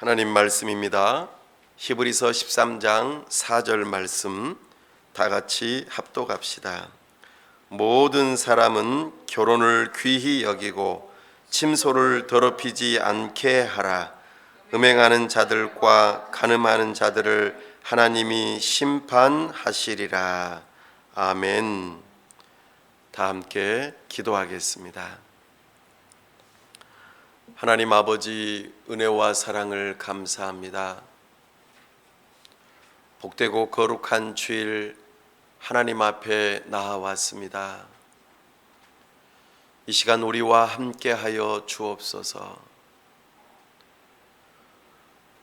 하나님 말씀입니다. 히브리서 13장 4절 말씀 다 같이 합독합시다. 모든 사람은 결혼을 귀히 여기고 침소를 더럽히지 않게 하라. 음행하는 자들과 간음하는 자들을 하나님이 심판하시리라. 아멘. 다 함께 기도하겠습니다. 하나님 아버지, 은혜와 사랑을 감사합니다. 복되고 거룩한 주일 하나님 앞에 나아왔습니다. 이 시간 우리와 함께하여 주옵소서.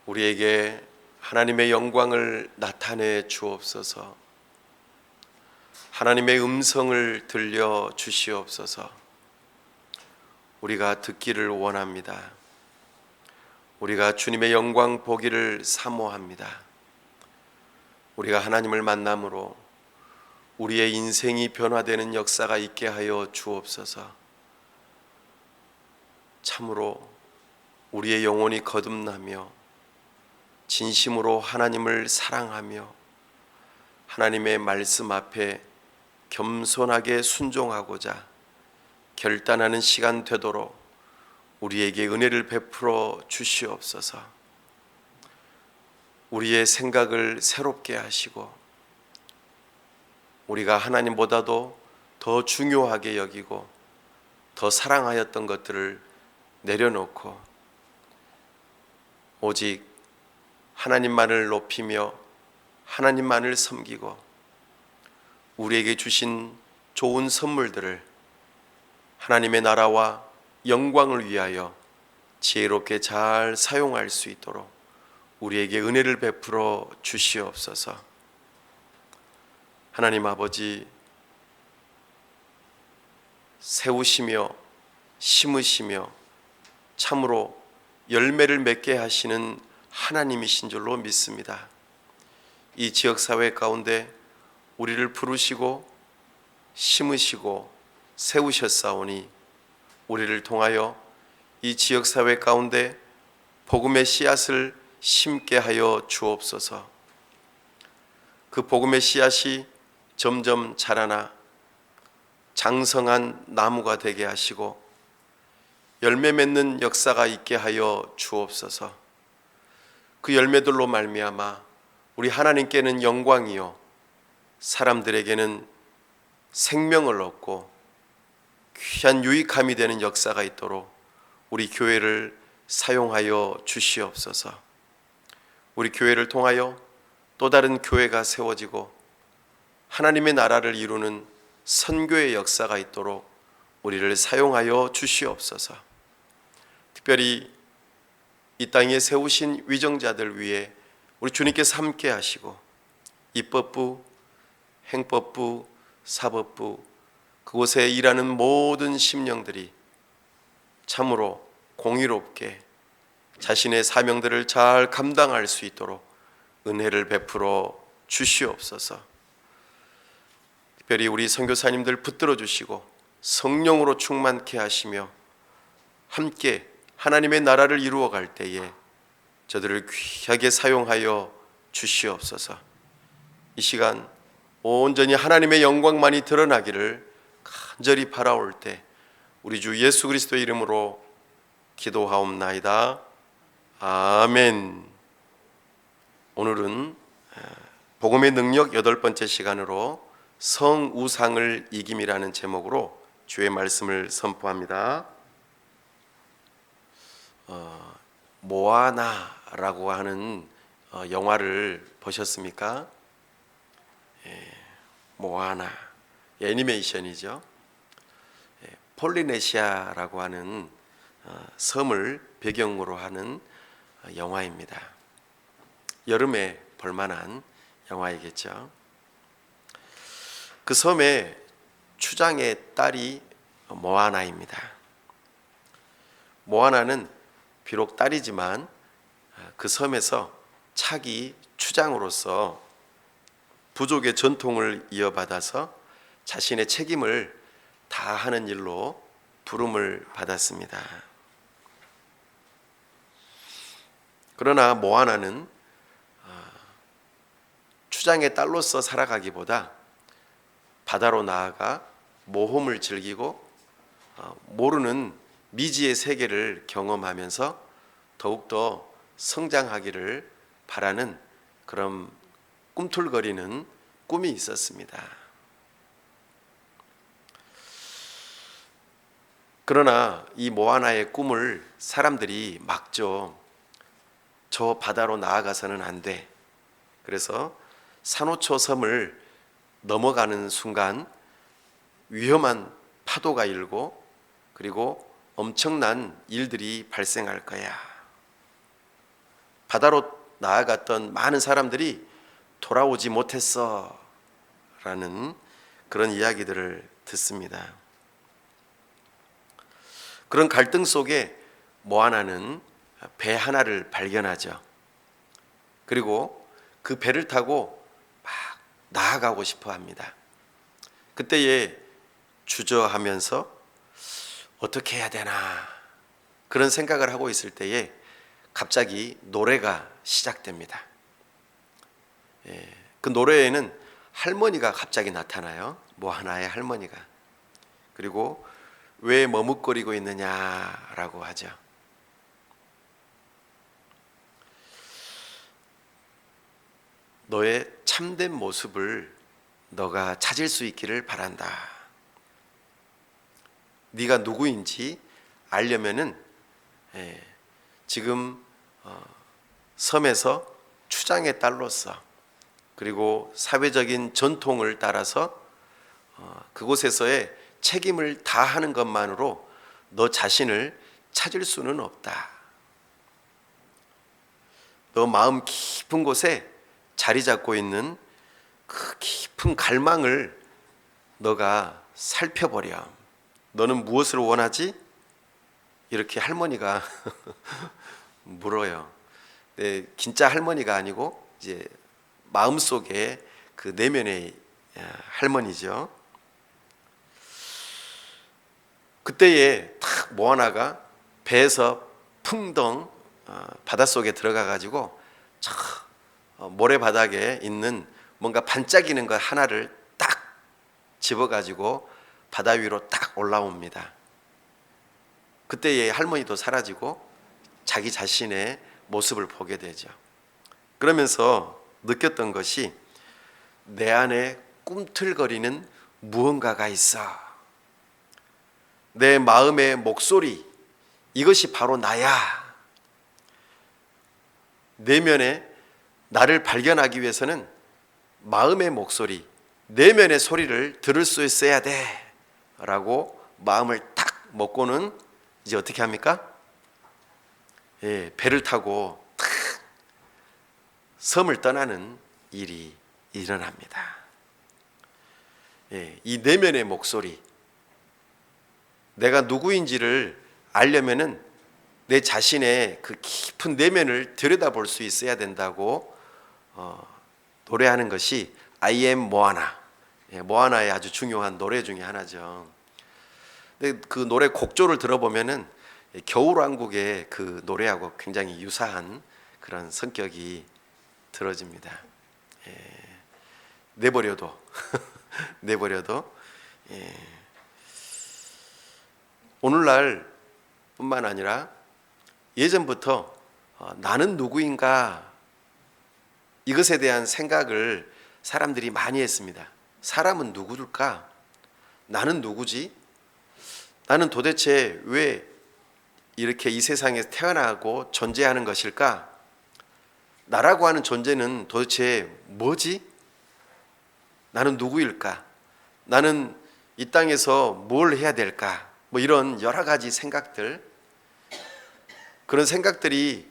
우리에게 하나님의 영광을 나타내 주옵소서. 하나님의 음성을 들려 주시옵소서. 우리가 듣기를 원합니다. 우리가 주님의 영광 보기를 사모합니다. 우리가 하나님을 만남으로 우리의 인생이 변화되는 역사가 있게 하여 주옵소서. 참으로 우리의 영혼이 거듭나며 진심으로 하나님을 사랑하며 하나님의 말씀 앞에 겸손하게 순종하고자 결단하는 시간 되도록 우리에게 은혜를 베풀어 주시옵소서. 우리의 생각을 새롭게 하시고 우리가 하나님보다도 더 중요하게 여기고 더 사랑하였던 것들을 내려놓고 오직 하나님만을 높이며 하나님만을 섬기고 우리에게 주신 좋은 선물들을 하나님의 나라와 영광을 위하여 지혜롭게 잘 사용할 수 있도록 우리에게 은혜를 베풀어 주시옵소서. 하나님 아버지, 세우시며 심으시며 참으로 열매를 맺게 하시는 하나님이신 줄로 믿습니다. 이 지역사회 가운데 우리를 부르시고 심으시고 세우셨사오니 우리를 통하여 이 지역사회 가운데 복음의 씨앗을 심게 하여 주옵소서. 그 복음의 씨앗이 점점 자라나 장성한 나무가 되게 하시고 열매 맺는 역사가 있게 하여 주옵소서. 그 열매들로 말미암아 우리 하나님께는 영광이요 사람들에게는 생명을 얻고 귀한 유익함이 되는 역사가 있도록 우리 교회를 사용하여 주시옵소서. 우리 교회를 통하여 또 다른 교회가 세워지고 하나님의 나라를 이루는 선교의 역사가 있도록 우리를 사용하여 주시옵소서. 특별히 이 땅에 세우신 위정자들 위해 우리 주님께서 함께 하시고 입법부, 행법부, 사법부 그곳에 일하는 모든 심령들이 참으로 공의롭게 자신의 사명들을 잘 감당할 수 있도록 은혜를 베풀어 주시옵소서. 특별히 우리 선교사님들 붙들어 주시고 성령으로 충만케 하시며 함께 하나님의 나라를 이루어 갈 때에 저들을 귀하게 사용하여 주시옵소서. 이 시간 온전히 하나님의 영광만이 드러나기를 간절히 바라올 때 우리 주 예수 그리스도의 이름으로 기도하옵나이다. 아멘. 오늘은 복음의 능력 8번째 시간으로 성우상을 이김이라는 제목으로 주의 말씀을 선포합니다. 모아나라고 하는 영화를 보셨습니까? 모아나 애니메이션이죠. 폴리네시아라고 하는 섬을 배경으로 하는 영화입니다. 여름에 볼만한 영화이겠죠. 그 섬의 추장의 딸이 모아나입니다. 모아나는 비록 딸이지만 그 섬에서 차기 추장으로서 부족의 전통을 이어받아서 자신의 책임을 다하는 일로 부름을 받았습니다. 그러나 모아나는 추장의 딸로서 살아가기보다 바다로 나아가 모험을 즐기고 모르는 미지의 세계를 경험하면서 더욱더 성장하기를 바라는 그런 꿈틀거리는 꿈이 있었습니다. 그러나 이 모아나의 꿈을 사람들이 막죠. 저 바다로 나아가서는 안 돼. 그래서 산호초 섬을 넘어가는 순간 위험한 파도가 일고 그리고 엄청난 일들이 발생할 거야. 바다로 나아갔던 많은 사람들이 돌아오지 못했어 라는 그런 이야기들을 듣습니다. 그런 갈등 속에 모아나는 배 하나를 발견하죠. 그리고 그 배를 타고 막 나아가고 싶어 합니다. 그때에 주저하면서 어떻게 해야 되나 그런 생각을 하고 있을 때에 갑자기 노래가 시작됩니다. 그 노래에는 할머니가 갑자기 나타나요. 모아나의 할머니가. 그리고 왜 머뭇거리고 있느냐라고 하죠. 너의 참된 모습을 너가 찾을 수 있기를 바란다. 네가 누구인지 알려면은 지금 섬에서 추장의 딸로서 그리고 사회적인 전통을 따라서 그곳에서의 책임을 다하는 것만으로 너 자신을 찾을 수는 없다. 너 마음 깊은 곳에 자리 잡고 있는 그 깊은 갈망을 너가 살펴보렴. 너는 무엇을 원하지? 이렇게 할머니가 물어요. 네, 진짜 할머니가 아니고 이제 마음속에 그 내면의 할머니죠. 그때에 탁 모아나가 배에서 풍덩 바닷속에 들어가 가지고 저 모래바닥에 있는 뭔가 반짝이는 것 하나를 딱 집어 가지고 바다 위로 딱 올라옵니다. 그때의 할머니도 사라지고 자기 자신의 모습을 보게 되죠. 그러면서 느꼈던 것이 내 안에 꿈틀거리는 무언가가 있어. 내 마음의 목소리, 이것이 바로 나야. 내면에 나를 발견하기 위해서는 마음의 목소리, 내면의 소리를 들을 수 있어야 돼 라고 마음을 딱 먹고는 이제 어떻게 합니까? 배를 타고 탁 섬을 떠나는 일이 일어납니다. 이 내면의 목소리, 내가 누구인지를 알려면은 내 자신의 그 깊은 내면을 들여다볼 수 있어야 된다고 노래하는 것이 I am 모아나. 모아나의 아주 중요한 노래 중에 하나죠. 근데 그 노래 곡조를 들어보면은 겨울왕국의 그 노래하고 굉장히 유사한 그런 성격이 들어집니다. 내버려도 내버려도 오늘날 뿐만 아니라 예전부터 나는 누구인가 이것에 대한 생각을 사람들이 많이 했습니다. 사람은 누구일까? 나는 누구지? 나는 도대체 왜 이렇게 이 세상에 태어나고 존재하는 것일까? 나라고 하는 존재는 도대체 뭐지? 나는 누구일까? 나는 이 땅에서 뭘 해야 될까? 뭐 이런 여러 가지 생각들, 그런 생각들이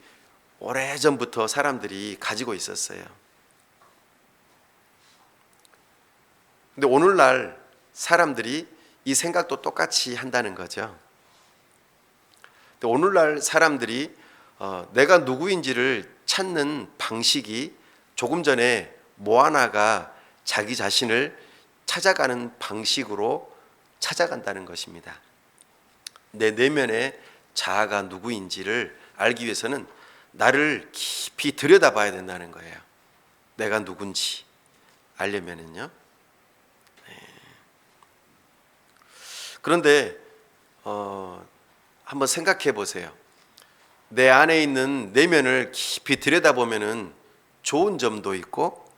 오래전부터 사람들이 가지고 있었어요. 근데 오늘날 사람들이 이 생각도 똑같이 한다는 거죠. 근데 오늘날 사람들이 내가 누구인지를 찾는 방식이 조금 전에 모아나가 자기 자신을 찾아가는 방식으로 찾아간다는 것입니다. 내 내면의 자아가 누구인지를 알기 위해서는 나를 깊이 들여다봐야 된다는 거예요. 내가 누군지 알려면은요. 그런데 한번 생각해 보세요. 내 안에 있는 내면을 깊이 들여다보면은 좋은 점도 있고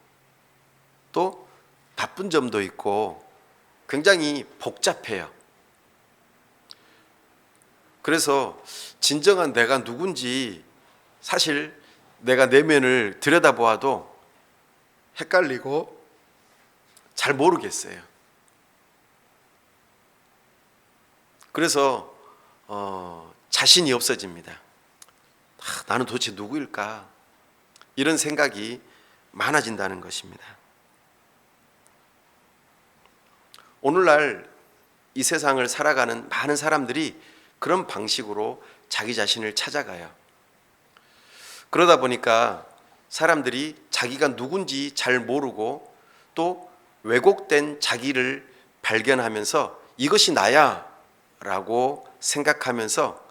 또 나쁜 점도 있고 굉장히 복잡해요. 그래서 진정한 내가 누군지 사실 내가 내면을 들여다보아도 헷갈리고 잘 모르겠어요. 그래서 자신이 없어집니다. 나는 도대체 누구일까? 이런 생각이 많아진다는 것입니다. 오늘날 이 세상을 살아가는 많은 사람들이 그런 방식으로 자기 자신을 찾아가요. 그러다 보니까 사람들이 자기가 누군지 잘 모르고 또 왜곡된 자기를 발견하면서 이것이 나야 라고 생각하면서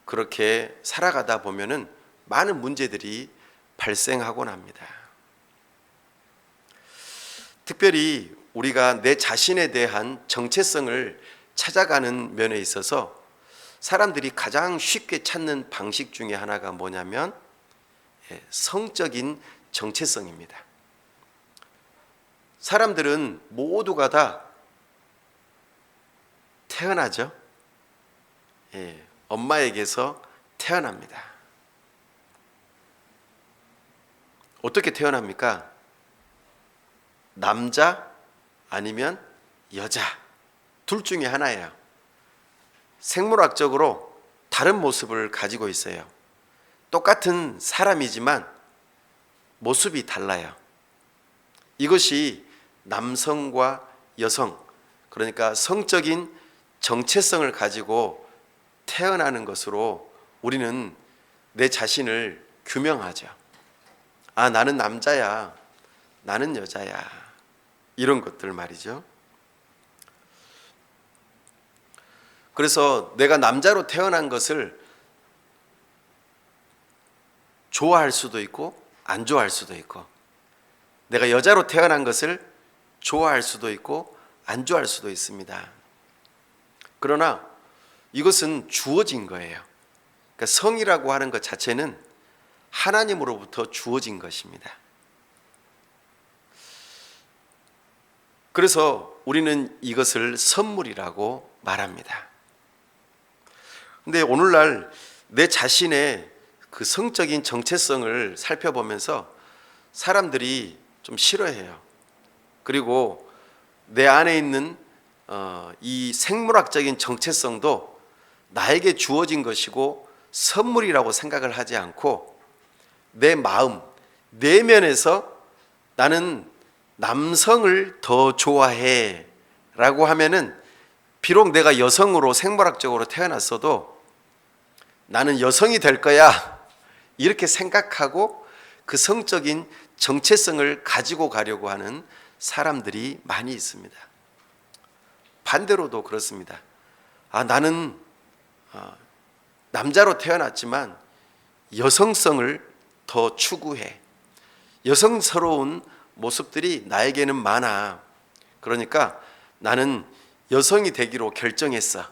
그렇게 살아가다 보면은 많은 문제들이 발생하곤 합니다. 특별히 우리가 내 자신에 대한 정체성을 찾아가는 면에 있어서 사람들이 가장 쉽게 찾는 방식 중에 하나가 뭐냐면 성적인 정체성입니다. 사람들은 모두가 다 태어나죠. 엄마에게서 태어납니다. 어떻게 태어납니까? 남자 아니면 여자 둘 중에 하나예요. 생물학적으로 다른 모습을 가지고 있어요. 똑같은 사람이지만 모습이 달라요. 이것이 남성과 여성, 그러니까 성적인 정체성을 가지고 태어나는 것으로 우리는 내 자신을 규명하죠. 나는 남자야, 나는 여자야, 이런 것들 말이죠. 그래서 내가 남자로 태어난 것을 좋아할 수도 있고 안 좋아할 수도 있고, 내가 여자로 태어난 것을 좋아할 수도 있고 안 좋아할 수도 있습니다. 그러나 이것은 주어진 거예요. 그러니까 성이라고 하는 것 자체는 하나님으로부터 주어진 것입니다. 그래서 우리는 이것을 선물이라고 말합니다. 근데 오늘날 내 자신의 그 성적인 정체성을 살펴보면서 사람들이 좀 싫어해요. 그리고 내 안에 있는 이 생물학적인 정체성도 나에게 주어진 것이고 선물이라고 생각을 하지 않고 내 마음, 내면에서 나는 남성을 더 좋아해 라고 하면은 비록 내가 여성으로 생물학적으로 태어났어도 나는 여성이 될 거야 이렇게 생각하고 그 성적인 정체성을 가지고 가려고 하는 사람들이 많이 있습니다. 반대로도 그렇습니다. 나는 남자로 태어났지만 여성성을 더 추구해. 여성스러운 모습들이 나에게는 많아. 그러니까 나는 여성이 되기로 결정했어.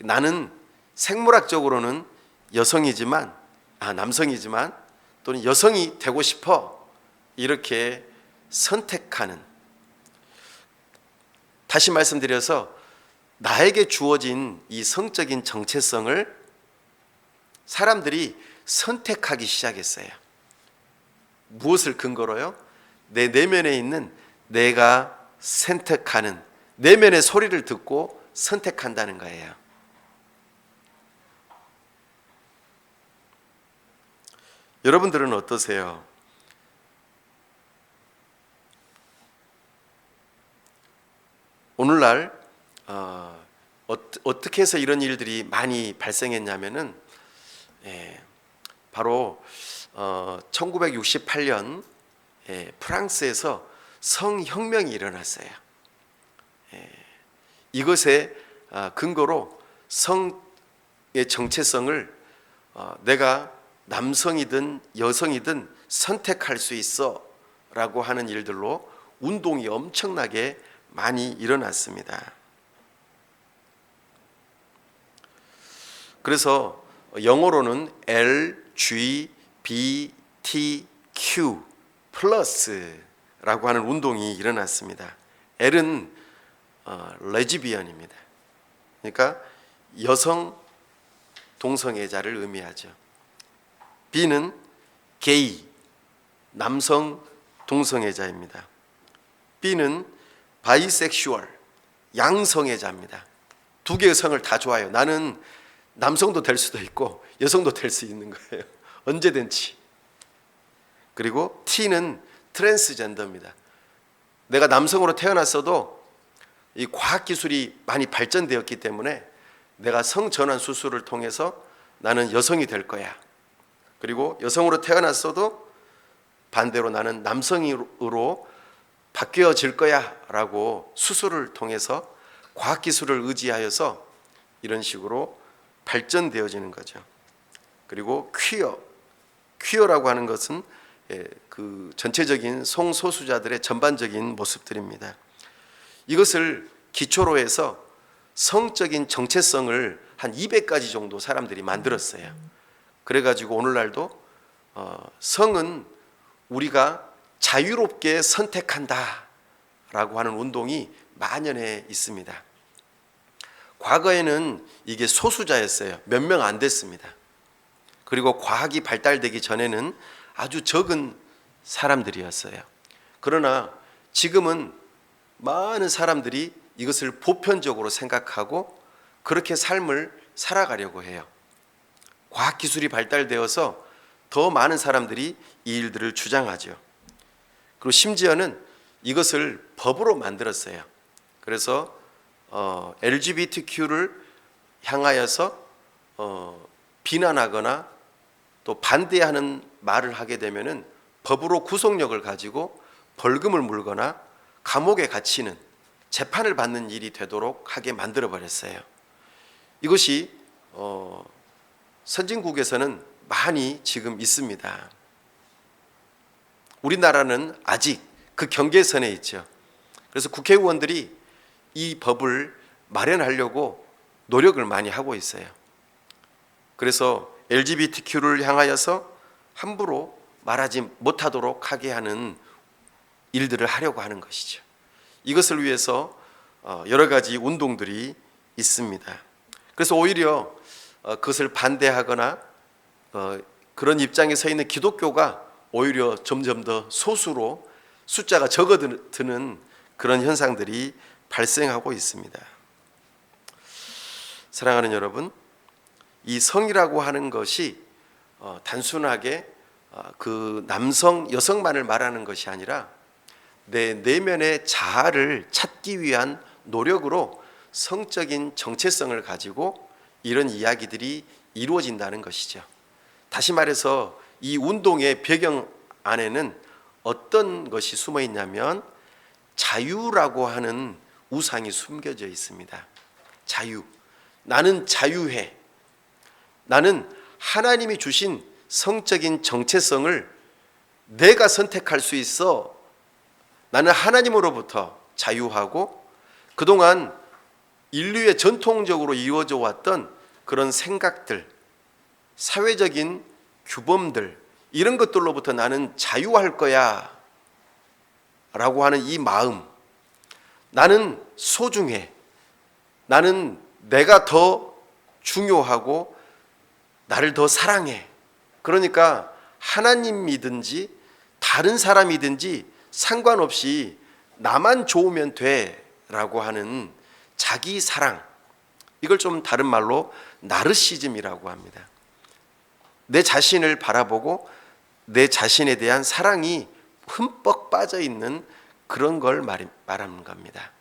나는 생물학적으로는 여성이지만 남성이지만 또는 여성이 되고 싶어. 이렇게 선택하는, 다시 말씀드려서 나에게 주어진 이 성적인 정체성을 사람들이 선택하기 시작했어요. 무엇을 근거로요? 내 내면에 있는 내가 선택하는, 내면의 소리를 듣고 선택한다는 거예요. 여러분들은 어떠세요? 오늘날 어떻게 해서 이런 일들이 많이 발생했냐면은 바로 1968년 프랑스에서 성혁명이 일어났어요. 이것의 근거로 성의 정체성을 내가 남성이든 여성이든 선택할 수 있어 라고 하는 일들로 운동이 엄청나게 많이 일어났습니다. 그래서 영어로는 LGBTQ 플러스라고 하는 운동이 일어났습니다. L은 레즈비언입니다. 그러니까 여성 동성애자를 의미하죠. B는 게이, 남성 동성애자입니다. B는 바이섹슈얼, 양성애자입니다. 두 개의 성을 다 좋아해요. 나는 남성도 될 수도 있고 여성도 될 수 있는 거예요. 언제든지. 그리고 T는 트랜스젠더입니다. 내가 남성으로 태어났어도 이 과학기술이 많이 발전되었기 때문에 내가 성전환 수술을 통해서 나는 여성이 될 거야. 그리고 여성으로 태어났어도 반대로 나는 남성으로 바뀌어질 거야 라고 수술을 통해서 과학기술을 의지하여서 이런 식으로 발전되어지는 거죠. 그리고 퀴어라고 하는 것은 그 전체적인 성소수자들의 전반적인 모습들입니다. 이것을 기초로 해서 성적인 정체성을 한 200가지 정도 사람들이 만들었어요. 그래가지고 오늘날도 성은 우리가 자유롭게 선택한다 라고 하는 운동이 만연해 있습니다. 과거에는 이게 소수자였어요. 몇 명 안 됐습니다. 그리고 과학이 발달되기 전에는 아주 적은 사람들이었어요. 그러나 지금은 많은 사람들이 이것을 보편적으로 생각하고 그렇게 삶을 살아가려고 해요. 과학기술이 발달되어서 더 많은 사람들이 이 일들을 주장하죠. 그리고 심지어는 이것을 법으로 만들었어요. 그래서 LGBTQ를 향하여서 비난하거나 또 반대하는 말을 하게 되면은 법으로 구속력을 가지고 벌금을 물거나 감옥에 갇히는 재판을 받는 일이 되도록 하게 만들어 버렸어요. 이것이 선진국에서는 많이 지금 있습니다. 우리나라는 아직 그 경계선에 있죠. 그래서 국회의원들이 이 법을 마련하려고 노력을 많이 하고 있어요. 그래서 LGBTQ를 향하여서 함부로 말하지 못하도록 하게 하는 일들을 하려고 하는 것이죠. 이것을 위해서 여러 가지 운동들이 있습니다. 그래서 오히려 그것을 반대하거나 그런 입장에 서 있는 기독교가 오히려 점점 더 소수로 숫자가 적어드는 그런 현상들이 발생하고 있습니다. 사랑하는 여러분, 이 성이라고 하는 것이 단순하게 그 남성, 여성만을 말하는 것이 아니라 내 내면의 자아를 찾기 위한 노력으로 성적인 정체성을 가지고 이런 이야기들이 이루어진다는 것이죠. 다시 말해서 이 운동의 배경 안에는 어떤 것이 숨어 있냐면 자유라고 하는 우상이 숨겨져 있습니다. 자유. 나는 자유해. 나는 하나님이 주신 성적인 정체성을 내가 선택할 수 있어. 나는 하나님으로부터 자유하고 그동안 인류의 전통적으로 이루어져 왔던 그런 생각들, 사회적인 규범들, 이런 것들로부터 나는 자유할 거야 라고 하는 이 마음, 나는 소중해, 나는 내가 더 중요하고 나를 더 사랑해. 그러니까 하나님이든지 다른 사람이든지 상관없이 나만 좋으면 돼 라고 하는 자기 사랑, 이걸 좀 다른 말로 나르시즘이라고 합니다. 내 자신을 바라보고 내 자신에 대한 사랑이 흠뻑 빠져 있는 그런 걸 말하는 겁니다.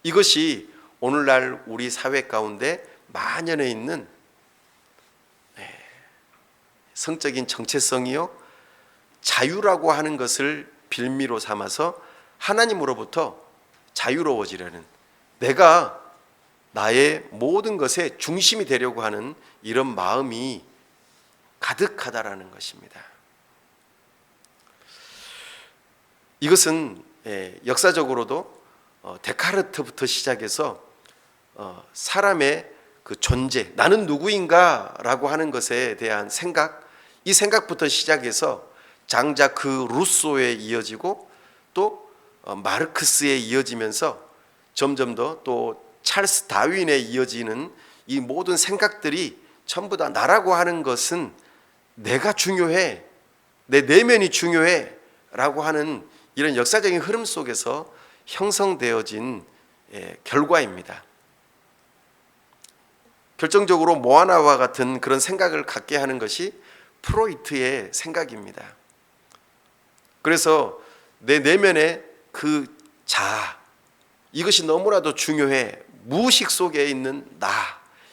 이것이 오늘날 우리 사회 가운데 만연해 있는 성적인 정체성이요, 자유라고 하는 것을 빌미로 삼아서 하나님으로부터 자유로워지려는, 내가 나의 모든 것의 중심이 되려고 하는 이런 마음이 가득하다라는 것입니다. 이것은 역사적으로도 데카르트부터 시작해서 사람의 그 존재, 나는 누구인가라고 하는 것에 대한 생각, 이 생각부터 시작해서 장자 그 루소에 이어지고 또 마르크스에 이어지면서 점점 더 또 찰스 다윈에 이어지는 이 모든 생각들이 전부 다 나라고 하는 것은 내가 중요해, 내 내면이 중요해 라고 하는 이런 역사적인 흐름 속에서 형성되어진 결과입니다. 결정적으로 모아나와 같은 그런 생각을 갖게 하는 것이 프로이트의 생각입니다. 그래서 내 내면의 그 자아, 이것이 너무나도 중요해. 무의식 속에 있는 나,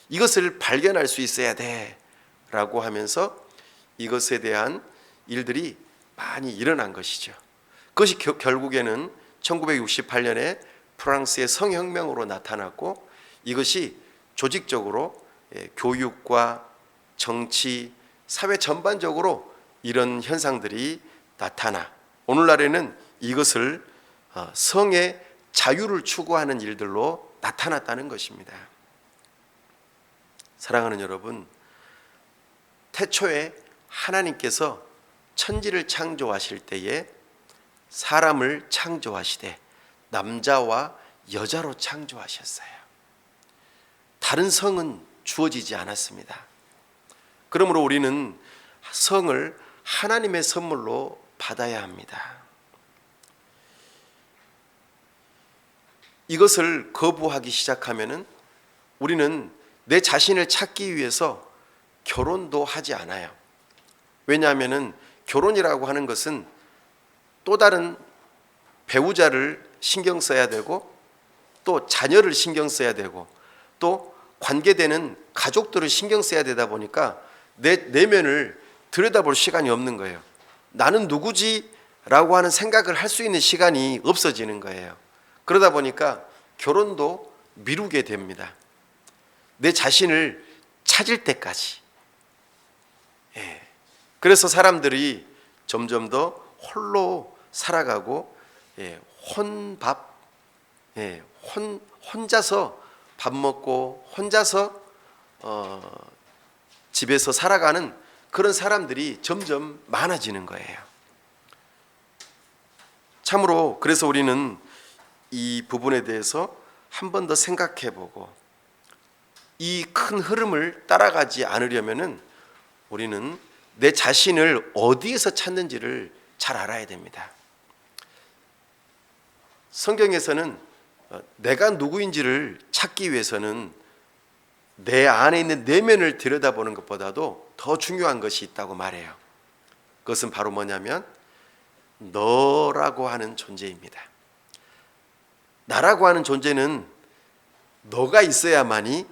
이것을 발견할 수 있어야 돼 라고 하면서 이것에 대한 일들이 많이 일어난 것이죠. 그것이 결국에는 1968년에 프랑스의 성혁명으로 나타났고, 이것이 조직적으로 교육과 정치, 사회 전반적으로 이런 현상들이 나타나 오늘날에는 이것을 성의 자유를 추구하는 일들로 나타났다는 것입니다. 사랑하는 여러분, 태초에 하나님께서 천지를 창조하실 때에 사람을 창조하시되 남자와 여자로 창조하셨어요. 다른 성은 주어지지 않았습니다. 그러므로 우리는 성을 하나님의 선물로 받아야 합니다. 이것을 거부하기 시작하면은 우리는 내 자신을 찾기 위해서 결혼도 하지 않아요. 왜냐하면은 결혼이라고 하는 것은 또 다른 배우자를 신경 써야 되고, 또 자녀를 신경 써야 되고, 또 관계되는 가족들을 신경 써야 되다 보니까 내 내면을 들여다볼 시간이 없는 거예요. 나는 누구지? 라고 하는 생각을 할 수 있는 시간이 없어지는 거예요. 그러다 보니까 결혼도 미루게 됩니다. 내 자신을 찾을 때까지. 그래서 사람들이 점점 더 홀로 살아가고 혼자서 밥 먹고 혼자서 집에서 살아가는 그런 사람들이 점점 많아지는 거예요. 참으로 그래서 우리는 이 부분에 대해서 한 번 더 생각해 보고 이 큰 흐름을 따라가지 않으려면은 우리는 내 자신을 어디에서 찾는지를 잘 알아야 됩니다. 성경에서는 내가 누구인지를 찾기 위해서는 내 안에 있는 내면을 들여다보는 것보다도 더 중요한 것이 있다고 말해요. 그것은 바로 뭐냐면 너라고 하는 존재입니다. 나라고 하는 존재는 너가 있어야만이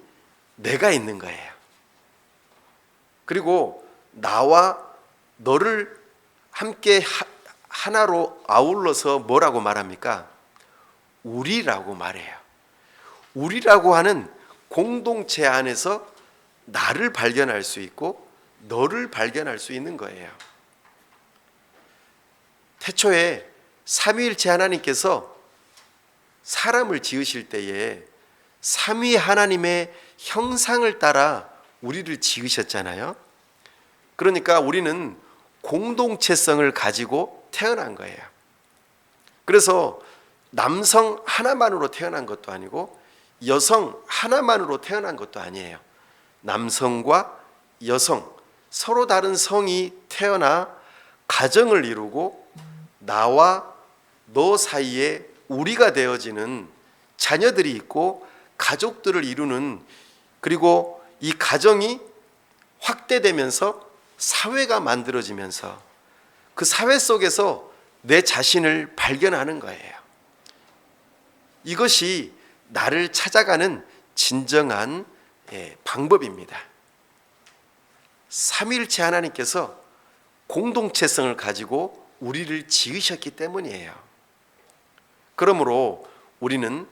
내가 있는 거예요. 그리고 나와 너를 함께 하나로 아울러서 뭐라고 말합니까? 우리라고 말해요. 우리라고 하는 공동체 안에서 나를 발견할 수 있고 너를 발견할 수 있는 거예요. 태초에 삼위일체 하나님께서 사람을 지으실 때에 삼위 하나님의 형상을 따라 우리를 지으셨잖아요. 그러니까 우리는 공동체성을 가지고 태어난 거예요. 그래서 남성 하나만으로 태어난 것도 아니고 여성 하나만으로 태어난 것도 아니에요. 남성과 여성 서로 다른 성이 태어나 가정을 이루고 나와 너 사이에 우리가 되어지는 자녀들이 있고 가족들을 이루는, 그리고 이 가정이 확대되면서 사회가 만들어지면서 그 사회 속에서 내 자신을 발견하는 거예요. 이것이 나를 찾아가는 진정한 방법입니다. 삼위일체 하나님께서 공동체성을 가지고 우리를 지으셨기 때문이에요. 그러므로 우리는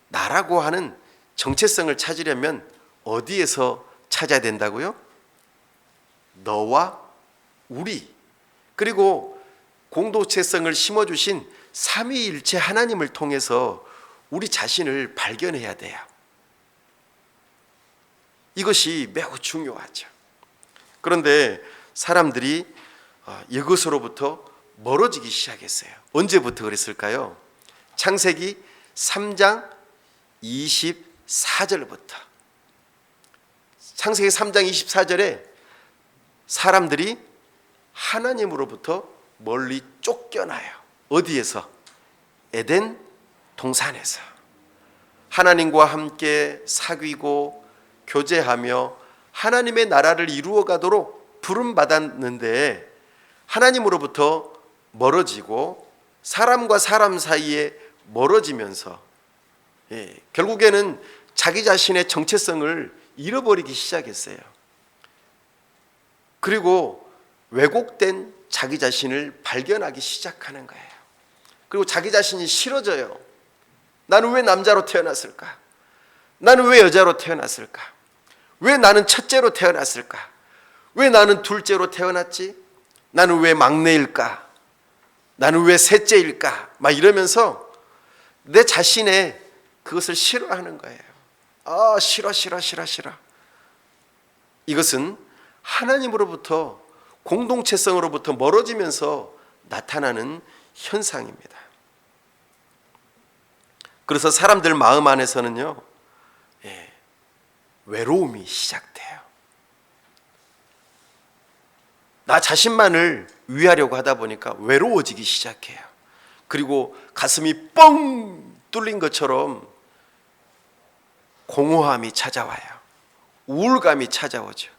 나라고 하는 정체성을 찾으려면 어디에서 찾아야 된다고요? 너와 우리, 그리고 공동체성을 심어주신 삼위일체 하나님을 통해서 우리 자신을 발견해야 돼요. 이것이 매우 중요하죠. 그런데 사람들이 이것으로부터 멀어지기 시작했어요. 언제부터 그랬을까요? 창세기 3장 24절부터. 창세기 3장 24절에 사람들이 하나님으로부터 멀리 쫓겨나요. 어디에서? 에덴 동산에서. 하나님과 함께 사귀고 교제하며 하나님의 나라를 이루어가도록 부름받았는데 하나님으로부터 멀어지고 사람과 사람 사이에 멀어지면서 결국에는 자기 자신의 정체성을 잃어버리기 시작했어요. 그리고 왜곡된 자기 자신을 발견하기 시작하는 거예요. 그리고 자기 자신이 싫어져요. 나는 왜 남자로 태어났을까? 나는 왜 여자로 태어났을까? 왜 나는 첫째로 태어났을까? 왜 나는 둘째로 태어났지? 나는 왜 막내일까? 나는 왜 셋째일까? 막 이러면서 내 자신의 그것을 싫어하는 거예요. 싫어. 이것은 하나님으로부터, 공동체성으로부터 멀어지면서 나타나는 현상입니다. 그래서 사람들 마음 안에서는요, 외로움이 시작돼요. 나 자신만을 위하려고 하다 보니까 외로워지기 시작해요. 그리고 가슴이 뻥 뚫린 것처럼 공허함이 찾아와요. 우울감이 찾아오죠.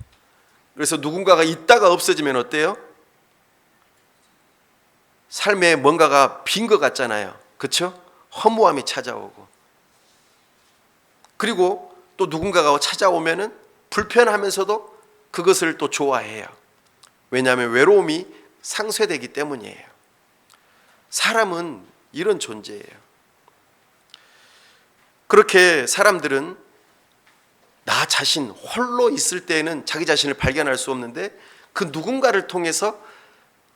그래서 누군가가 있다가 없어지면 어때요? 삶에 뭔가가 빈 것 같잖아요. 그렇죠? 허무함이 찾아오고, 그리고 또 누군가가 찾아오면은 불편하면서도 그것을 또 좋아해요. 왜냐하면 외로움이 상쇄되기 때문이에요. 사람은 이런 존재예요. 그렇게 사람들은 나 자신 홀로 있을 때에는 자기 자신을 발견할 수 없는데 그 누군가를 통해서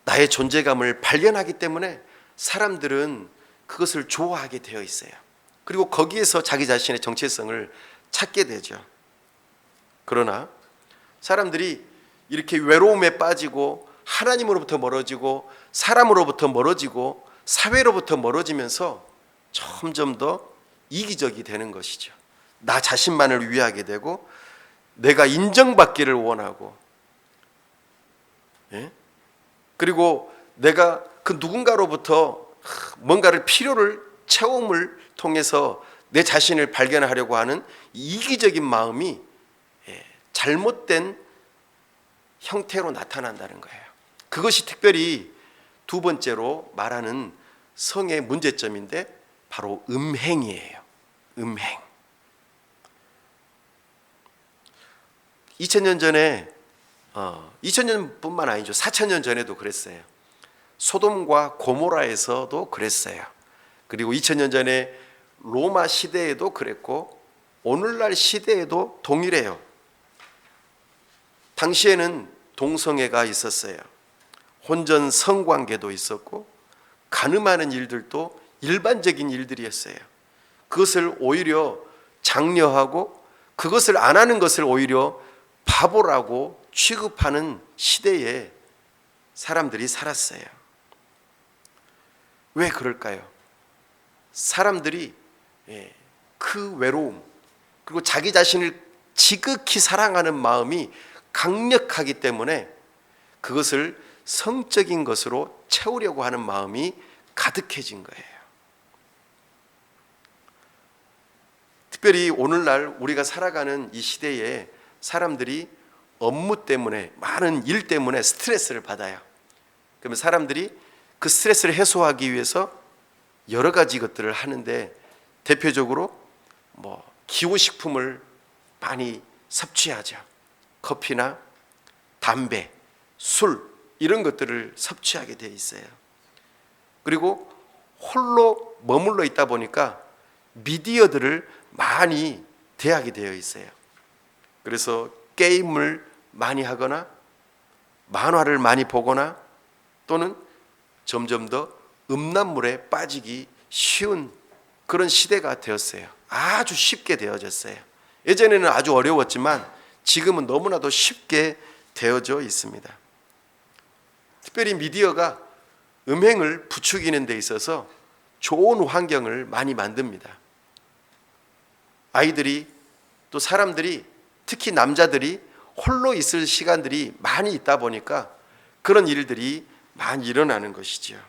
나의 존재감을 발견하기 때문에 사람들은 그것을 좋아하게 되어 있어요. 그리고 거기에서 자기 자신의 정체성을 찾게 되죠. 그러나 사람들이 이렇게 외로움에 빠지고 하나님으로부터 멀어지고 사람으로부터 멀어지고 사회로부터 멀어지면서 점점 더 이기적이 되는 것이죠. 나 자신만을 위하게 되고 내가 인정받기를 원하고, 그리고 내가 그 누군가로부터 뭔가를 필요를 채움을 통해서 내 자신을 발견하려고 하는 이기적인 마음이 잘못된 형태로 나타난다는 거예요. 그것이 특별히 두 번째로 말하는 성의 문제점인데 바로 음행이에요. 음행. 2000년 전에 2000년뿐만 아니죠. 4000년 전에도 그랬어요. 소돔과 고모라에서도 그랬어요. 그리고 2000년 전에 로마 시대에도 그랬고 오늘날 시대에도 동일해요. 당시에는 동성애가 있었어요. 혼전 성관계도 있었고 간음하는 일들도 일반적인 일들이었어요. 그것을 오히려 장려하고 그것을 안 하는 것을 오히려 바보라고 취급하는 시대에 사람들이 살았어요. 왜 그럴까요? 사람들이 그 외로움, 그리고 자기 자신을 지극히 사랑하는 마음이 강력하기 때문에 그것을 성적인 것으로 채우려고 하는 마음이 가득해진 거예요. 특별히 오늘날 우리가 살아가는 이 시대에 사람들이 업무 때문에, 많은 일 때문에 스트레스를 받아요. 그러면 사람들이 그 스트레스를 해소하기 위해서 여러 가지 것들을 하는데 대표적으로 기호식품을 많이 섭취하죠. 커피나 담배, 술 이런 것들을 섭취하게 되어 있어요. 그리고 홀로 머물러 있다 보니까 미디어들을 많이 대하게 되어 있어요. 그래서 게임을 많이 하거나 만화를 많이 보거나 또는 점점 더 음란물에 빠지기 쉬운 그런 시대가 되었어요. 아주 쉽게 되어졌어요. 예전에는 아주 어려웠지만 지금은 너무나도 쉽게 되어져 있습니다. 특별히 미디어가 음행을 부추기는 데 있어서 좋은 환경을 많이 만듭니다. 아이들이 또 사람들이 특히 남자들이 홀로 있을 시간들이 많이 있다 보니까 그런 일들이 많이 일어나는 것이지요.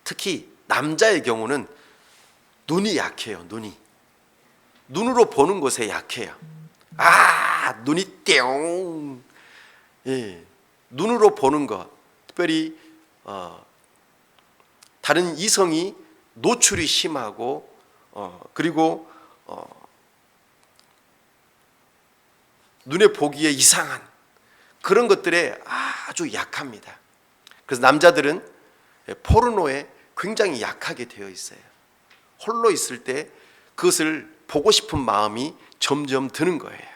특히 남자의 경우는 눈이 약해요. 눈으로 보는 것에 약해요. 눈이 띵. 예, 눈으로 보는 것, 특별히 다른 이성이 노출이 심하고 그리고 눈에 보기에 이상한 그런 것들에 아주 약합니다. 그래서 남자들은 포르노에 굉장히 약하게 되어 있어요. 홀로 있을 때 그것을 보고 싶은 마음이 점점 드는 거예요.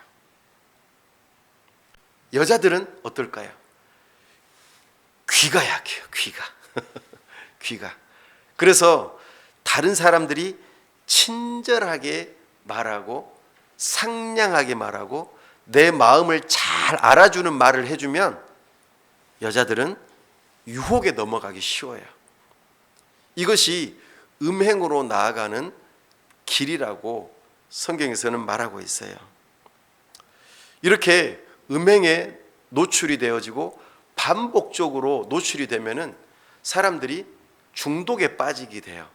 여자들은 어떨까요? 귀가 약해요. 귀가. 그래서 다른 사람들이 친절하게 말하고 상냥하게 말하고 내 마음을 잘 알아주는 말을 해주면 여자들은 유혹에 넘어가기 쉬워요. 이것이 음행으로 나아가는 길이라고 성경에서는 말하고 있어요. 이렇게 음행에 노출이 되어지고 반복적으로 노출이 되면은 사람들이 중독에 빠지게 돼요.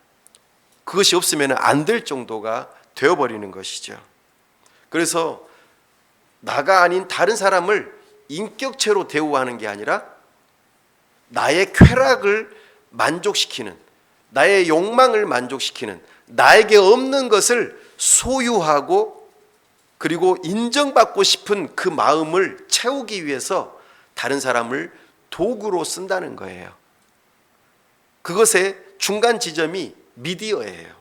그것이 없으면 안 될 정도가 되어버리는 것이죠. 그래서 나가 아닌 다른 사람을 인격체로 대우하는 게 아니라 나의 쾌락을 만족시키는, 나의 욕망을 만족시키는, 나에게 없는 것을 소유하고 그리고 인정받고 싶은 그 마음을 채우기 위해서 다른 사람을 도구로 쓴다는 거예요. 그것의 중간 지점이 미디어예요.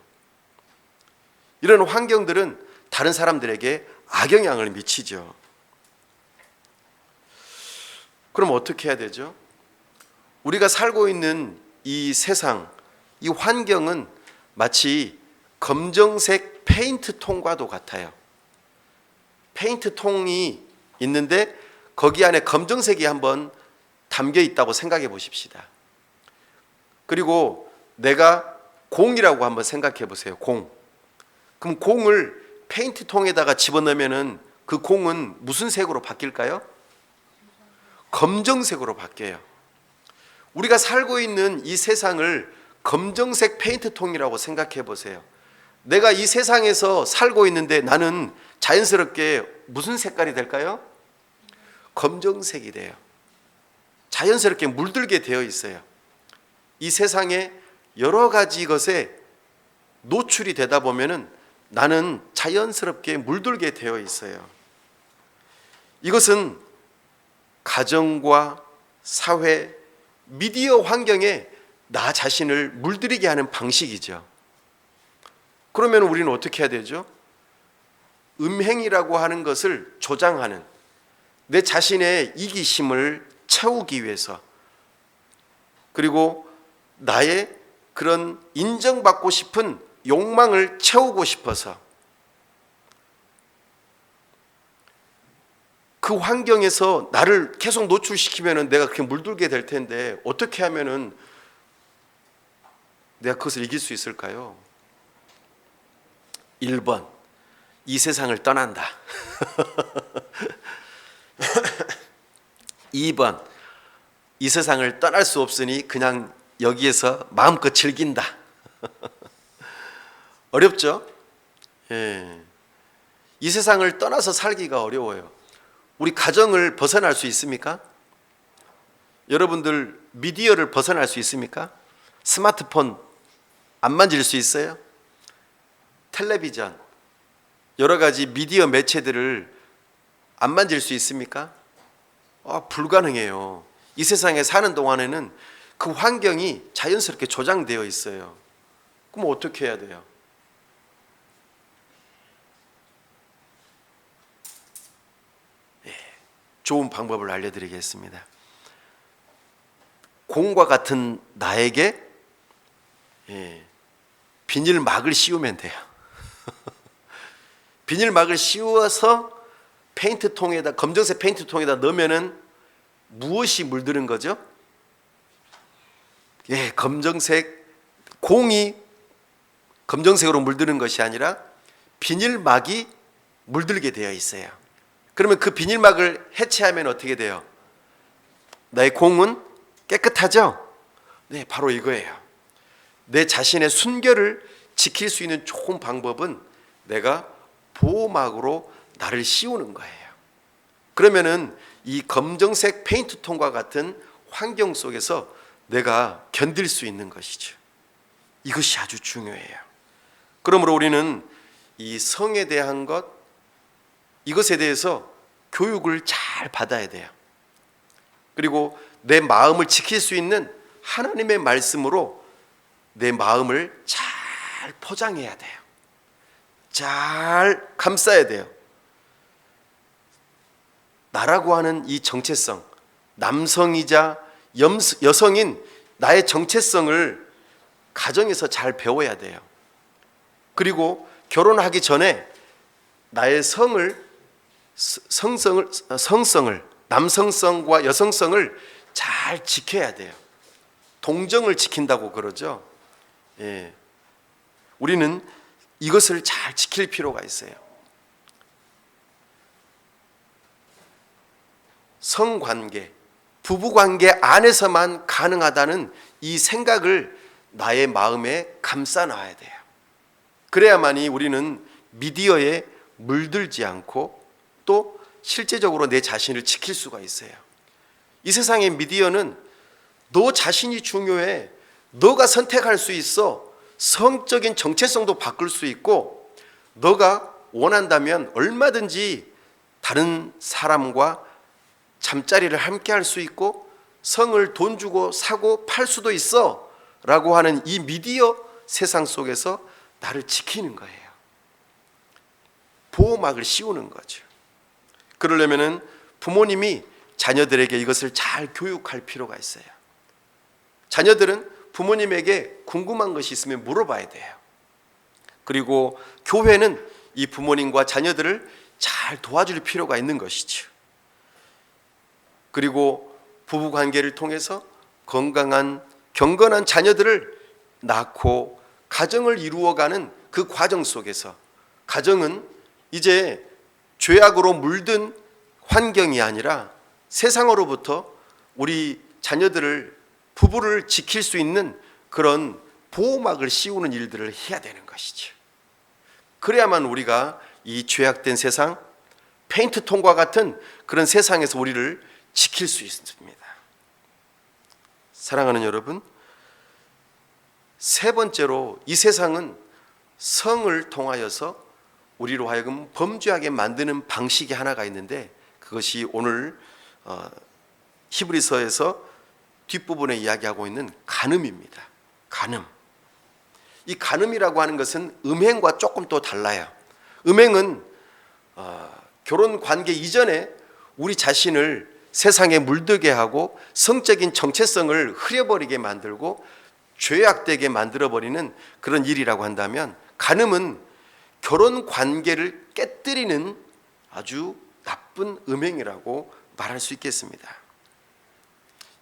이런 환경들은 다른 사람들에게 악영향을 미치죠. 그럼 어떻게 해야 되죠? 우리가 살고 있는 이 세상, 이 환경은 마치 검정색 페인트 통과도 같아요. 페인트 통이 있는데 거기 안에 검정색이 한번 담겨 있다고 생각해 보십시다. 그리고 내가 공이라고 한번 생각해 보세요. 공. 그럼 공을 페인트 통에다가 집어넣으면은 그 공은 무슨 색으로 바뀔까요? 검정색으로 바뀌어요. 우리가 살고 있는 이 세상을 검정색 페인트 통이라고 생각해 보세요. 내가 이 세상에서 살고 있는데 나는 자연스럽게 무슨 색깔이 될까요? 검정색이 돼요. 자연스럽게 물들게 되어 있어요. 이 세상에 여러 가지 것에 노출이 되다 보면은 나는 자연스럽게 물들게 되어 있어요. 이것은 가정과 사회, 미디어 환경에 나 자신을 물들이게 하는 방식이죠. 그러면 우리는 어떻게 해야 되죠? 음행이라고 하는 것을 조장하는 내 자신의 이기심을 채우기 위해서 그리고 나의 그런 인정받고 싶은 욕망을 채우고 싶어서 그 환경에서 나를 계속 노출시키면 내가 그렇게 물들게 될 텐데 어떻게 하면 내가 그것을 이길 수 있을까요? 1번, 이 세상을 떠난다. 2번, 이 세상을 떠날 수 없으니 그냥 여기에서 마음껏 즐긴다. 어렵죠? 예. 이 세상을 떠나서 살기가 어려워요. 우리 가정을 벗어날 수 있습니까? 여러분들 미디어를 벗어날 수 있습니까? 스마트폰 안 만질 수 있어요? 텔레비전, 여러 가지 미디어 매체들을 안 만질 수 있습니까? 불가능해요. 이 세상에 사는 동안에는 그 환경이 자연스럽게 조장되어 있어요. 그럼 어떻게 해야 돼요? 좋은 방법을 알려드리겠습니다. 공과 같은 나에게 비닐막을 씌우면 돼요. 비닐막을 씌워서 페인트통에다, 검정색 페인트통에다 넣으면은 무엇이 물드는 거죠? 검정색 공이 검정색으로 물드는 것이 아니라 비닐막이 물들게 되어 있어요. 그러면 그 비닐막을 해체하면 어떻게 돼요? 나의 공은 깨끗하죠? 네, 바로 이거예요. 내 자신의 순결을 지킬 수 있는 좋은 방법은 내가 보호막으로 나를 씌우는 거예요. 그러면은 이 검정색 페인트통과 같은 환경 속에서 내가 견딜 수 있는 것이죠. 이것이 아주 중요해요. 그러므로 우리는 이 성에 대한 것, 이것에 대해서 교육을 잘 받아야 돼요. 그리고 내 마음을 지킬 수 있는 하나님의 말씀으로 내 마음을 잘 포장해야 돼요. 잘 감싸야 돼요. 나라고 하는 이 정체성, 남성이자 여성인 나의 정체성을 가정에서 잘 배워야 돼요. 그리고 결혼하기 전에 나의 성성을, 남성성과 여성성을 잘 지켜야 돼요. 동정을 지킨다고 그러죠. 우리는 이것을 잘 지킬 필요가 있어요. 성관계, 부부관계 안에서만 가능하다는 이 생각을 나의 마음에 감싸 놔야 돼요. 그래야만이 우리는 미디어에 물들지 않고 또 실제적으로 내 자신을 지킬 수가 있어요. 이 세상의 미디어는 너 자신이 중요해. 너가 선택할 수 있어. 성적인 정체성도 바꿀 수 있고 너가 원한다면 얼마든지 다른 사람과 잠자리를 함께 할 수 있고 성을 돈 주고 사고 팔 수도 있어 라고 하는 이 미디어 세상 속에서 나를 지키는 거예요. 보호막을 씌우는 거죠. 그러려면 부모님이 자녀들에게 이것을 잘 교육할 필요가 있어요. 자녀들은 부모님에게 궁금한 것이 있으면 물어봐야 돼요. 그리고 교회는 이 부모님과 자녀들을 잘 도와줄 필요가 있는 것이죠. 그리고 부부관계를 통해서 건강한 경건한 자녀들을 낳고 가정을 이루어가는 그 과정 속에서 가정은 이제 죄악으로 물든 환경이 아니라 세상으로부터 우리 자녀들을, 부부를 지킬 수 있는 그런 보호막을 씌우는 일들을 해야 되는 것이죠. 그래야만 우리가 이 죄악된 세상, 페인트통과 같은 그런 세상에서 우리를 지킬 수 있습니다. 사랑하는 여러분, 세 번째로 이 세상은 성을 통하여서 우리로 하여금 범죄하게 만드는 방식이 하나가 있는데 그것이 오늘 히브리서에서 뒷부분에 이야기하고 있는 간음입니다. 간음. 이 간음이라고 하는 것은 음행과 조금 또 달라요. 음행은 결혼 관계 이전에 우리 자신을 세상에 물들게 하고 성적인 정체성을 흐려버리게 만들고 죄악되게 만들어버리는 그런 일이라고 한다면 간음은 결혼 관계를 깨뜨리는 아주 나쁜 음행이라고 말할 수 있겠습니다.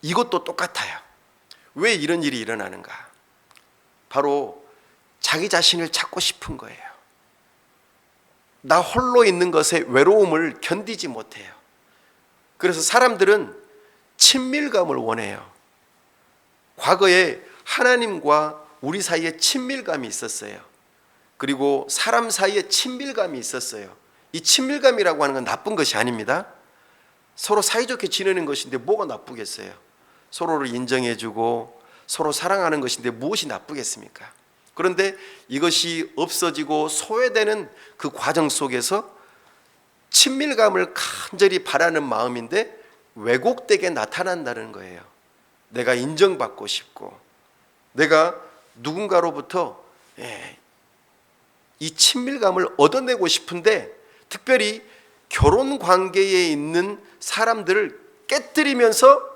이것도 똑같아요. 왜 이런 일이 일어나는가? 바로 자기 자신을 찾고 싶은 거예요. 나 홀로 있는 것의 외로움을 견디지 못해요. 그래서 사람들은 친밀감을 원해요. 과거에 하나님과 우리 사이에 친밀감이 있었어요. 그리고 사람 사이에 친밀감이 있었어요. 이 친밀감이라고 하는 건 나쁜 것이 아닙니다. 서로 사이좋게 지내는 것인데 뭐가 나쁘겠어요? 서로를 인정해주고 서로 사랑하는 것인데 무엇이 나쁘겠습니까? 그런데 이것이 없어지고 소외되는 그 과정 속에서 친밀감을 간절히 바라는 마음인데 왜곡되게 나타난다는 거예요. 내가 인정받고 싶고 내가 누군가로부터 이 친밀감을 얻어내고 싶은데 특별히 결혼 관계에 있는 사람들을 깨뜨리면서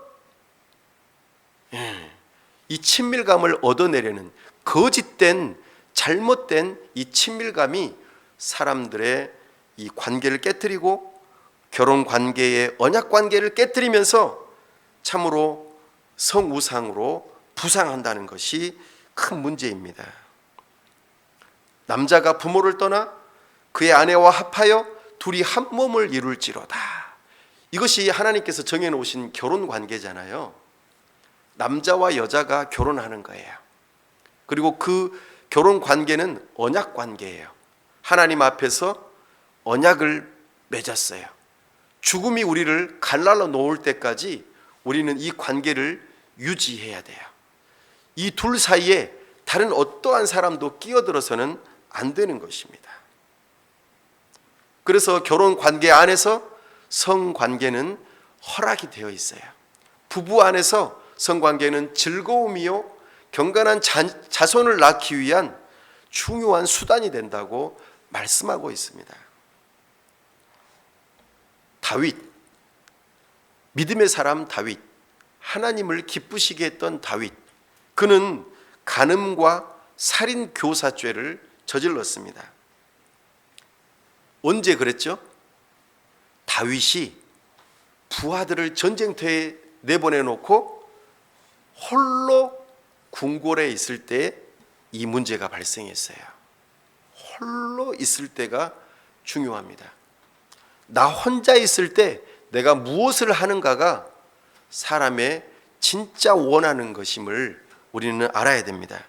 이 친밀감을 얻어내려는 거짓된 잘못된 이 친밀감이 사람들의 이 관계를 깨뜨리고 결혼 관계의 언약 관계를 깨뜨리면서 참으로 성우상으로 부상한다는 것이 큰 문제입니다. 남자가 부모를 떠나 그의 아내와 합하여 둘이 한 몸을 이룰지로다. 이것이 하나님께서 정해놓으신 결혼 관계잖아요. 남자와 여자가 결혼하는 거예요. 그리고 그 결혼 관계는 언약 관계예요. 하나님 앞에서 언약을 맺었어요. 죽음이 우리를 갈라로 놓을 때까지 우리는 이 관계를 유지해야 돼요. 이 둘 사이에 다른 어떠한 사람도 끼어들어서는 안 되는 것입니다. 그래서 결혼 관계 안에서 성관계는 허락이 되어 있어요. 부부 안에서 성관계는 즐거움이요 경건한 자손을 낳기 위한 중요한 수단이 된다고 말씀하고 있습니다. 다윗, 믿음의 사람 다윗, 하나님을 기쁘시게 했던 다윗, 그는 간음과 살인 교사죄를 저질렀습니다. 언제 그랬죠? 다윗이 부하들을 전쟁터에 내보내놓고 홀로 궁궐에 있을 때 이 문제가 발생했어요. 홀로 있을 때가 중요합니다. 나 혼자 있을 때 내가 무엇을 하는가가 사람의 진짜 원하는 것임을 우리는 알아야 됩니다.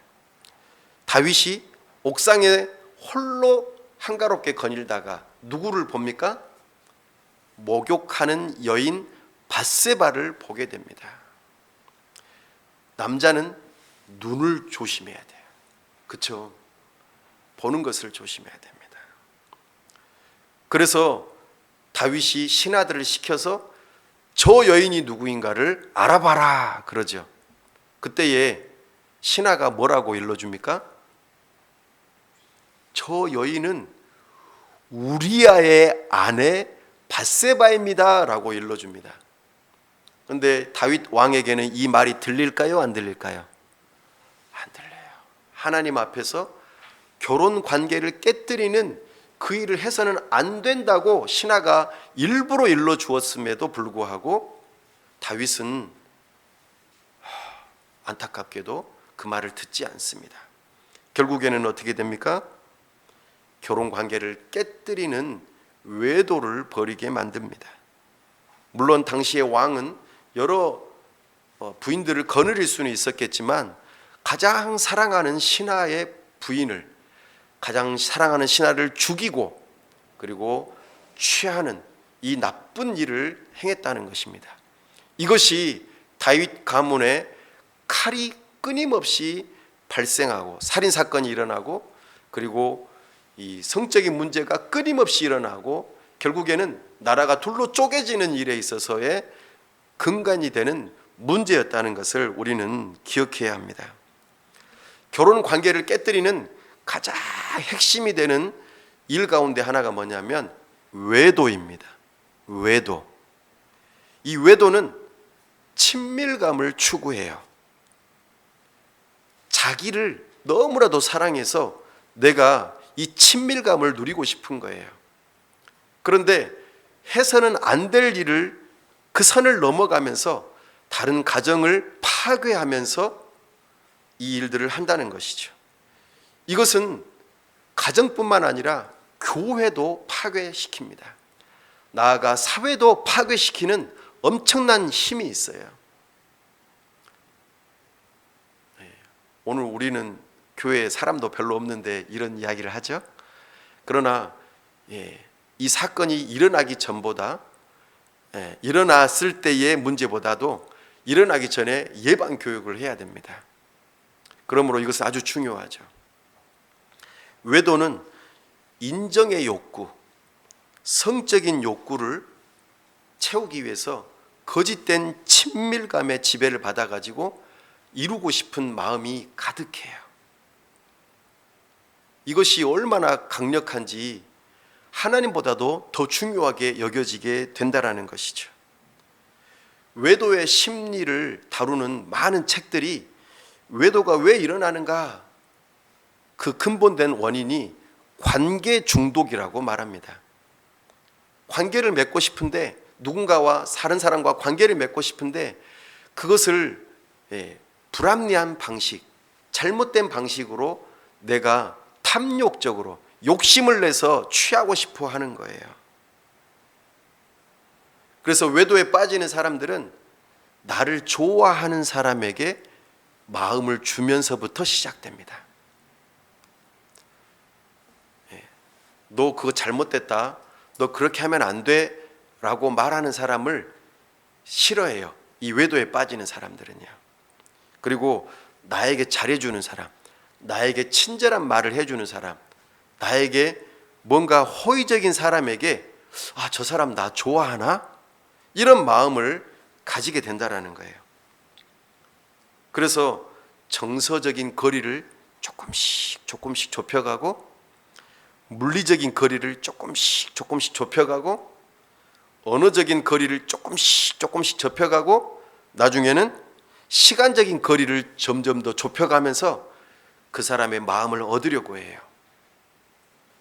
다윗이 옥상에 홀로 한가롭게 거닐다가 누구를 봅니까? 목욕하는 여인 밧세바를 보게 됩니다. 남자는 눈을 조심해야 돼요. 그렇죠? 보는 것을 조심해야 됩니다. 그래서 다윗이 신하들을 시켜서 저 여인이 누구인가를 알아봐라 그러죠. 그때에 신하가 뭐라고 일러줍니까? 저 여인은 우리아의 아내 밧세바입니다 라고 일러줍니다. 그런데 다윗 왕에게는 이 말이 들릴까요? 안 들릴까요? 안 들려요. 하나님 앞에서 결혼 관계를 깨뜨리는 그 일을 해서는 안 된다고 신하가 일부러 일러주었음에도 불구하고 다윗은 안타깝게도 그 말을 듣지 않습니다. 결국에는 어떻게 됩니까? 결혼 관계를 깨뜨리는 외도를 벌이게 만듭니다. 물론 당시의 왕은 여러 부인들을 거느릴 수는 있었겠지만 가장 사랑하는 신하의 부인을, 가장 사랑하는 신하를 죽이고 그리고 취하는 이 나쁜 일을 행했다는 것입니다. 이것이 다윗 가문에 칼이 끊임없이 발생하고 살인사건이 일어나고 그리고 이 성적인 문제가 끊임없이 일어나고 결국에는 나라가 둘로 쪼개지는 일에 있어서의 근간이 되는 문제였다는 것을 우리는 기억해야 합니다. 결혼 관계를 깨뜨리는 가장 핵심이 되는 일 가운데 하나가 뭐냐면 외도입니다. 외도. 이 외도는 친밀감을 추구해요. 자기를 너무나도 사랑해서 내가 이 친밀감을 누리고 싶은 거예요. 그런데 해서는 안 될 일을 그 선을 넘어가면서 다른 가정을 파괴하면서 이 일들을 한다는 것이죠. 이것은 가정뿐만 아니라 교회도 파괴시킵니다. 나아가 사회도 파괴시키는 엄청난 힘이 있어요. 오늘 우리는 교회에 사람도 별로 없는데 이런 이야기를 하죠. 그러나 이 사건이 일어나기 전보다 일어났을 때의 문제보다도 일어나기 전에 예방 교육을 해야 됩니다. 그러므로 이것은 아주 중요하죠. 외도는 인정의 욕구, 성적인 욕구를 채우기 위해서 거짓된 친밀감의 지배를 받아가지고 이루고 싶은 마음이 가득해요. 이것이 얼마나 강력한지 하나님보다도 더 중요하게 여겨지게 된다라는 것이죠. 외도의 심리를 다루는 많은 책들이 외도가 왜 일어나는가, 그 근본된 원인이 관계 중독이라고 말합니다. 관계를 맺고 싶은데, 누군가와 다른 사람과 관계를 맺고 싶은데 그것을 불합리한 방식, 잘못된 방식으로 내가 탐욕적으로 욕심을 내서 취하고 싶어 하는 거예요. 그래서 외도에 빠지는 사람들은 나를 좋아하는 사람에게 마음을 주면서부터 시작됩니다. 너 그거 잘못됐다, 너 그렇게 하면 안 돼 라고 말하는 사람을 싫어해요, 이 외도에 빠지는 사람들은요. 그리고 나에게 잘해주는 사람, 나에게 친절한 말을 해주는 사람, 나에게 뭔가 호의적인 사람에게 저 사람 나 좋아하나? 이런 마음을 가지게 된다라는 거예요. 그래서 정서적인 거리를 조금씩 좁혀가고, 물리적인 거리를 조금씩 좁혀가고, 언어적인 거리를 조금씩 좁혀가고, 나중에는 시간적인 거리를 점점 더 좁혀가면서 그 사람의 마음을 얻으려고 해요.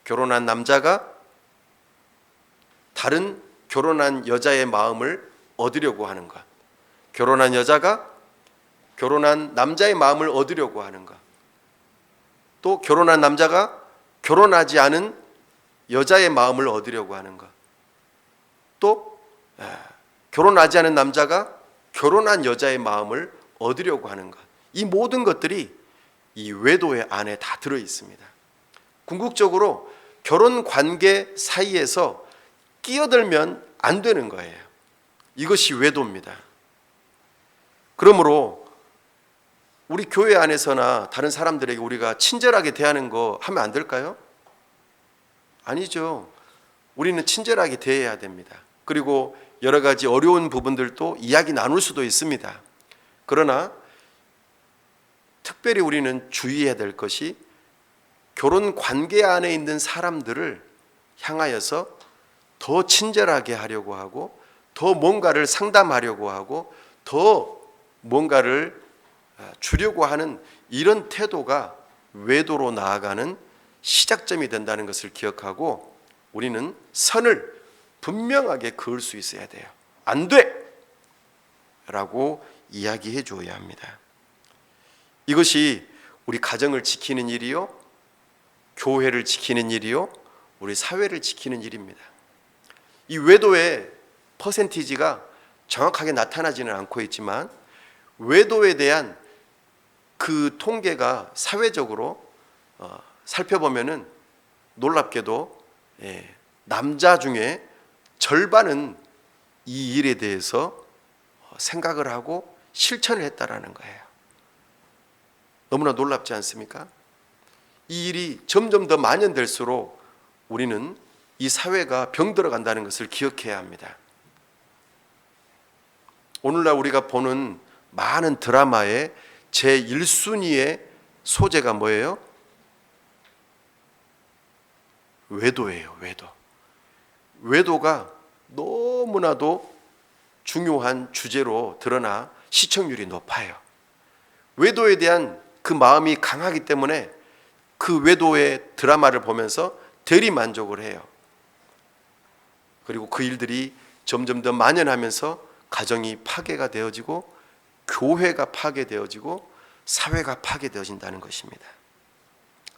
결혼한 남자가 다른 결혼한 여자의 마음을 얻으려고 하는 것, 결혼한 여자가 결혼한 남자의 마음을 얻으려고 하는 것, 또 결혼한 남자가 결혼하지 않은 여자의 마음을 얻으려고 하는 것, 또 결혼하지 않은 남자가 결혼한 여자의 마음을 얻으려고 하는 것, 이 모든 것들이 이 외도의 안에 다 들어 있습니다. 궁극적으로 결혼 관계 사이에서 끼어들면 안 되는 거예요. 이것이 외도입니다. 그러므로 우리 교회 안에서나 다른 사람들에게 우리가 친절하게 대하는 거 하면 안 될까요? 아니죠. 우리는 친절하게 대해야 됩니다. 그리고 여러 가지 어려운 부분들도 이야기 나눌 수도 있습니다. 그러나 특별히 우리는 주의해야 될 것이, 결혼 관계 안에 있는 사람들을 향하여서 더 친절하게 하려고 하고, 더 뭔가를 상담하려고 하고, 더 뭔가를 주려고 하는 이런 태도가 외도로 나아가는 시작점이 된다는 것을 기억하고, 우리는 선을 분명하게 그을 수 있어야 돼요. 안 돼! 라고 이야기해 줘야 합니다. 이것이 우리 가정을 지키는 일이요, 교회를 지키는 일이요, 우리 사회를 지키는 일입니다. 이 외도의 퍼센티지가 정확하게 나타나지는 않고 있지만, 외도에 대한 그 통계가 사회적으로 살펴보면은 놀랍게도 남자 중에 절반은 이 일에 대해서 생각을 하고 실천을 했다라는 거예요. 너무나 놀랍지 않습니까? 이 일이 점점 더 만연될수록 우리는 이 사회가 병들어 간다는 것을 기억해야 합니다. 오늘날 우리가 보는 많은 드라마의 제1순위의 소재가 뭐예요? 외도예요. 외도가 너무나도 중요한 주제로 드러나 시청률이 높아요. 외도에 대한 그 마음이 강하기 때문에 그 외도의 드라마를 보면서 대리만족을 해요. 그리고 그 일들이 점점 더 만연하면서 가정이 파괴가 되어지고, 교회가 파괴되어지고, 사회가 파괴되어진다는 것입니다.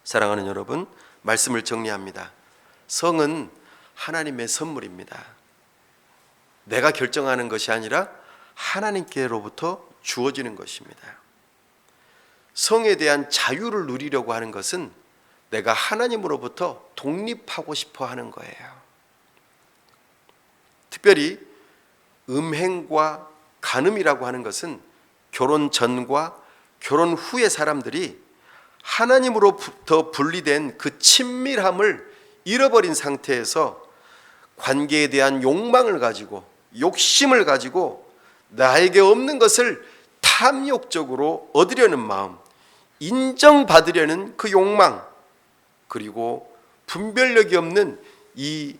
사랑하는 여러분, 말씀을 정리합니다. 성은 하나님의 선물입니다. 내가 결정하는 것이 아니라 하나님께로부터 주어지는 것입니다. 성에 대한 자유를 누리려고 하는 것은 내가 하나님으로부터 독립하고 싶어 하는 거예요. 특별히 음행과 간음이라고 하는 것은 결혼 전과 결혼 후의 사람들이 하나님으로부터 분리된 그 친밀함을 잃어버린 상태에서 관계에 대한 욕망을 가지고, 욕심을 가지고 나에게 없는 것을 탐욕적으로 얻으려는 마음, 인정받으려는 그 욕망, 그리고 분별력이 없는 이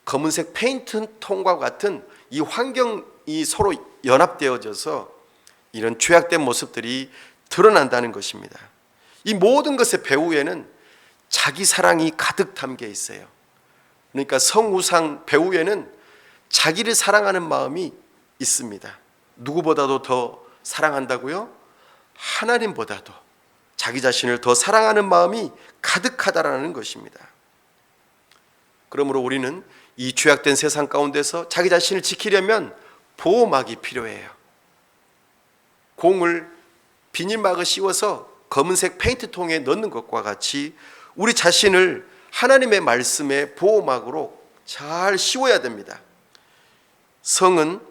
검은색 페인트 통과 같은 이 환경이 서로 연합되어져서 이런 죄악된 모습들이 드러난다는 것입니다. 이 모든 것의 배후에는 자기 사랑이 가득 담겨 있어요. 그러니까 성우상 배후에는 자기를 사랑하는 마음이 있습니다. 누구보다도 더 사랑한다고요? 하나님보다도 자기 자신을 더 사랑하는 마음이 가득하다라는 것입니다. 그러므로 우리는 이 죄악된 세상 가운데서 자기 자신을 지키려면 보호막이 필요해요. 공을 비닐막을 씌워서 검은색 페인트통에 넣는 것과 같이 우리 자신을 하나님의 말씀의 보호막으로 잘 씌워야 됩니다. 성은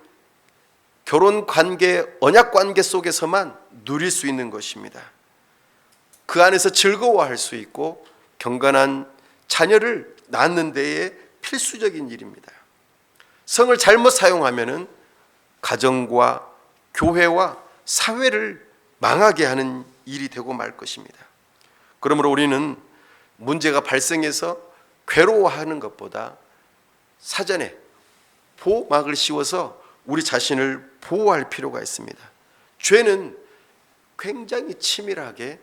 결혼 관계, 언약 관계 속에서만 누릴 수 있는 것입니다. 그 안에서 즐거워할 수 있고 경건한 자녀를 낳는 데에 필수적인 일입니다. 성을 잘못 사용하면은 가정과 교회와 사회를 망하게 하는 일이 되고 말 것입니다. 그러므로 우리는 문제가 발생해서 괴로워하는 것보다 사전에 보호막을 씌워서 우리 자신을 보호할 필요가 있습니다. 죄는 굉장히 치밀하게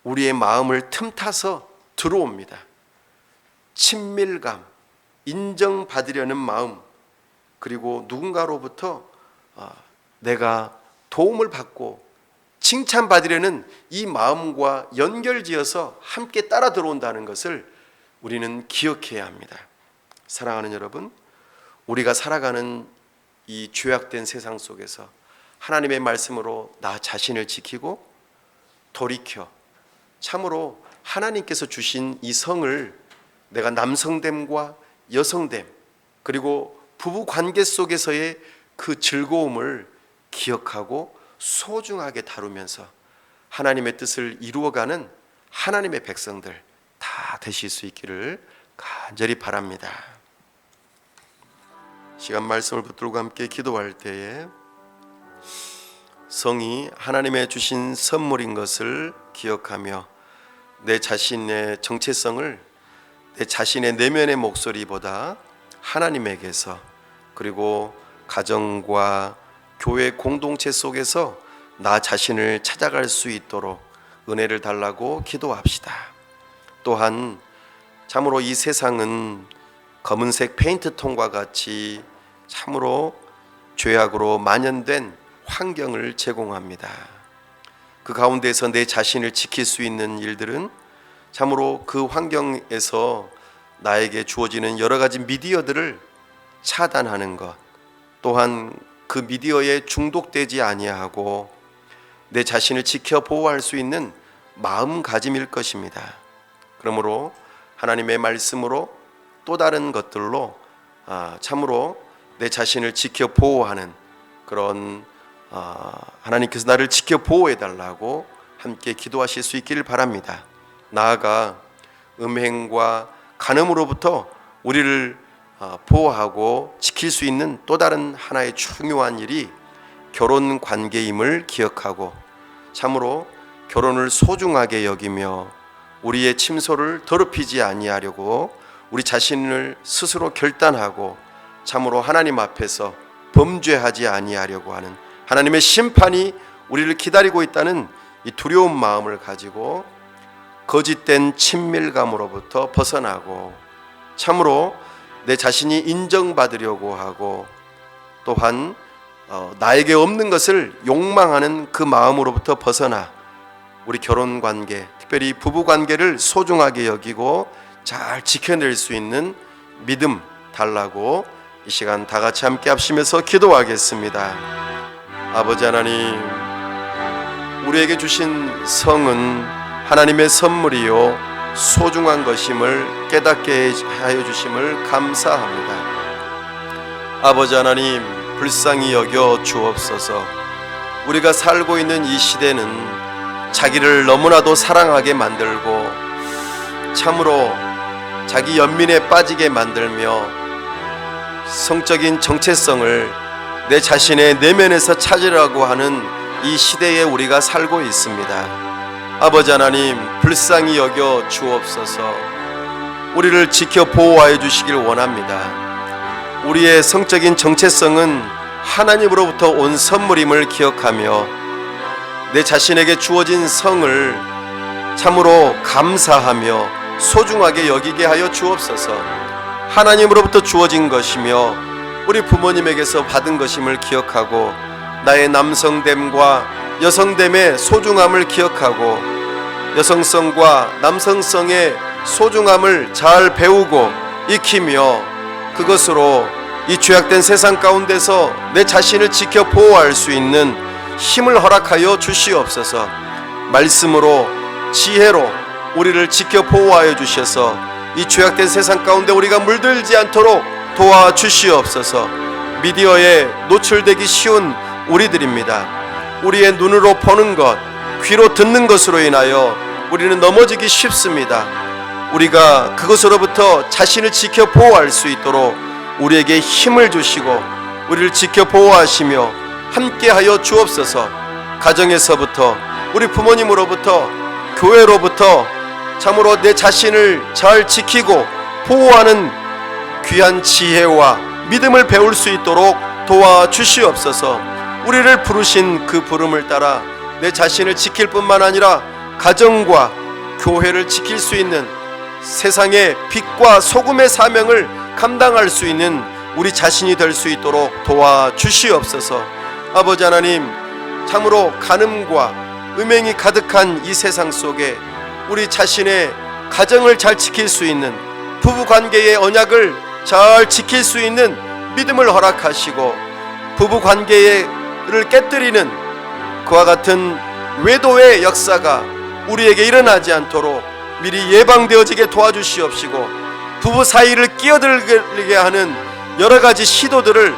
우리의 마음을 틈타서 들어옵니다. 친밀감, 인정받으려는 마음, 그리고 누군가로부터 내가 도움을 받고 칭찬받으려는 이 마음과 연결지어서 함께 따라 들어온다는 것을 우리는 기억해야 합니다. 사랑하는 여러분, 우리가 살아가는 이 죄악된 세상 속에서 하나님의 말씀으로 나 자신을 지키고 돌이켜 참으로 하나님께서 주신 이 성을 내가 남성됨과 여성됨, 그리고 부부 관계 속에서의 그 즐거움을 기억하고 소중하게 다루면서 하나님의 뜻을 이루어가는 하나님의 백성들 다 되실 수 있기를 간절히 바랍니다. 시간 말씀을 붙들고 함께 기도할 때에 성이 하나님의 주신 선물인 것을 기억하며 내 자신의 정체성을 내 자신의 내면의 목소리보다 하나님에게서, 그리고 가정과 교회 공동체 속에서 나 자신을 찾아갈 수 있도록 은혜를 달라고 기도합시다. 또한 참으로 이 세상은 검은색 페인트통과 같이 참으로 죄악으로 만연된 환경을 제공합니다. 그 가운데서 내 자신을 지킬 수 있는 일들은 참으로 그 환경에서 나에게 주어지는 여러 가지 미디어들을 차단하는 것, 또한 그 미디어에 중독되지 아니하고 내 자신을 지켜 보호할 수 있는 마음가짐일 것입니다. 그러므로 하나님의 말씀으로 또 다른 것들로 참으로 내 자신을 지켜 보호하는 그런 하나님께서 나를 지켜 보호해 달라고 함께 기도하실 수 있기를 바랍니다. 나아가 음행과 간음으로부터 우리를 보호하고 지킬 수 있는 또 다른 하나의 중요한 일이 결혼 관계임을 기억하고 참으로 결혼을 소중하게 여기며 우리의 침소를 더럽히지 아니하려고 우리 자신을 스스로 결단하고 참으로 하나님 앞에서 범죄하지 아니하려고 하는 하나님의 심판이 우리를 기다리고 있다는 이 두려운 마음을 가지고 거짓된 친밀감으로부터 벗어나고 참으로 내 자신이 인정받으려고 하고 또한 나에게 없는 것을 욕망하는 그 마음으로부터 벗어나 우리 결혼관계, 특별히 부부관계를 소중하게 여기고 잘 지켜낼 수 있는 믿음 달라고 이 시간 다 같이 함께 합심해서 기도하겠습니다. 아버지 하나님, 우리에게 주신 성은 하나님의 선물이요 소중한 것임을 깨닫게 하여 주심을 감사합니다. 아버지 하나님, 불쌍히 여겨 주옵소서. 우리가 살고 있는 이 시대는 자기를 너무나도 사랑하게 만들고 참으로 자기 연민에 빠지게 만들며 성적인 정체성을 내 자신의 내면에서 찾으려고 하는 이 시대에 우리가 살고 있습니다. 아버지 하나님, 불쌍히 여겨 주옵소서. 우리를 지켜 보호하여 주시길 원합니다. 우리의 성적인 정체성은 하나님으로부터 온 선물임을 기억하며 내 자신에게 주어진 성을 참으로 감사하며 소중하게 여기게 하여 주옵소서. 하나님으로부터 주어진 것이며 우리 부모님에게서 받은 것임을 기억하고 나의 남성됨과 여성됨의 소중함을 기억하고 여성성과 남성성의 소중함을 잘 배우고 익히며 그것으로 이 죄악된 세상 가운데서 내 자신을 지켜 보호할 수 있는 힘을 허락하여 주시옵소서. 말씀으로 지혜로 우리를 지켜 보호하여 주셔서 이 죄악된 세상 가운데 우리가 물들지 않도록 도와주시옵소서. 미디어에 노출되기 쉬운 우리들입니다. 우리의 눈으로 보는 것, 귀로 듣는 것으로 인하여 우리는 넘어지기 쉽습니다. 우리가 그것으로부터 자신을 지켜 보호할 수 있도록 우리에게 힘을 주시고 우리를 지켜 보호하시며 함께하여 주옵소서. 가정에서부터 우리 부모님으로부터 교회로부터 참으로 내 자신을 잘 지키고 보호하는 귀한 지혜와 믿음을 배울 수 있도록 도와주시옵소서. 우리를 부르신 그 부름을 따라 내 자신을 지킬 뿐만 아니라 가정과 교회를 지킬 수 있는 세상의 빛과 소금의 사명을 감당할 수 있는 우리 자신이 될 수 있도록 도와주시옵소서. 아버지 하나님, 참으로 간음과 음행이 가득한 이 세상 속에 우리 자신의 가정을 잘 지킬 수 있는 부부관계의 언약을 잘 지킬 수 있는 믿음을 허락하시고 부부관계를 깨뜨리는 그와 같은 외도의 역사가 우리에게 일어나지 않도록 미리 예방되어지게 도와주시옵시고 부부 사이를 끼어들게 하는 여러 가지 시도들을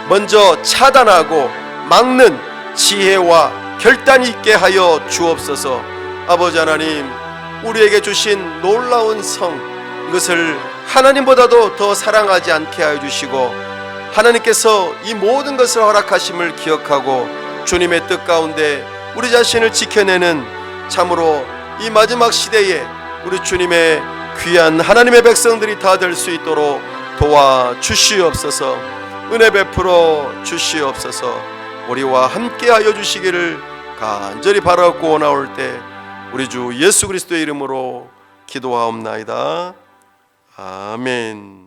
먼저 차단하고 막는 지혜와 결단이 있게 하여 주옵소서. 아버지 하나님, 우리에게 주신 놀라운 성, 이것을 하나님보다도 더 사랑하지 않게 하여 주시고 하나님께서 이 모든 것을 허락하심을 기억하고 주님의 뜻 가운데 우리 자신을 지켜내는 참으로 이 마지막 시대에 우리 주님의 귀한 하나님의 백성들이 다 될 수 있도록 도와주시옵소서. 은혜 베풀어 주시옵소서. 우리와 함께하여 주시기를 간절히 바라고 원하올 때 우리 주 예수 그리스도의 이름으로 기도하옵나이다. 아멘.